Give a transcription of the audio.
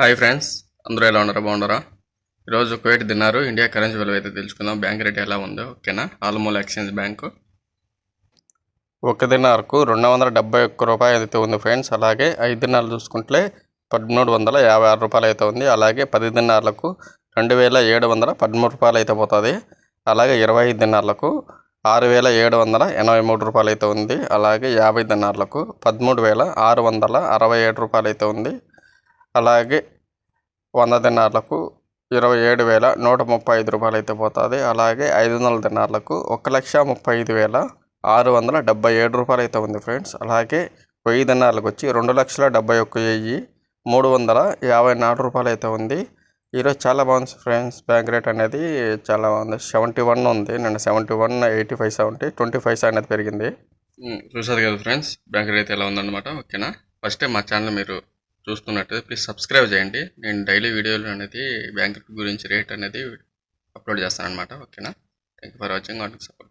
Hi friends, అందరూ ఎలా ఉన్నారా? బాగున్నారా? ఈరోజు కువైట్ దినారు ఇండియా కరెన్సీ విలువ అయితే తెలుసుకుందాం. బ్యాంక్ రేట్ ఎలా ఉందో ఓకేనా. ఆల్మూల్ ఎక్స్చేంజ్ బ్యాంకు ఒక దినార్కు 271 రూపాయలు అయితే ఉంది ఫ్రెండ్స్. అలాగే 5 దినార్లు చూసుకుంటే 1356 రూపాయలు అయితే ఉంది. అలాగే 10 దినార్లకు 2713 రూపాయలు అయితే పోతుంది. అలాగే 25 దినార్లకు 6783 రూపాయలు అయితే ఉంది. అలాగే 50 దినార్లకు 13667 రూపాయలు అయితే ఉంది. అలాగే 100 దినార్లకు 27,135 రూపాయలు అయితే పోతుంది. అలాగే 500 దినార్లకు 1,35,677 రూపాయలు అయితే ఉంది ఫ్రెండ్స్. అలాగే 1000 దినార్లకు వచ్చి 2,71,354 రూపాయలు అయితే ఉంది. ఈరోజు చాలా బాగుంది ఫ్రెండ్స్. బ్యాంక్ రేట్ అనేది చాలా బాగుంది. 71 ఉంది, నేను 71, 85, 70, 25 అనేది పెరిగింది. చూసారు కదా ఫ్రెండ్స్, బ్యాంక్ రేట్ ఎలా ఉందన్నమాట ఓకేనా. ఫస్ట్ టైం మా ఛానల్ మీరు చూస్తున్నట్టు ప్లీజ్ సబ్స్క్రైబ్ చేయండి. నేను డైలీ వీడియోలు అనేది బ్యాంక్ గురించి రేట్ అనేది అప్లోడ్ చేస్తాను అనమాట ఓకేనా. Thank you for watching. Support.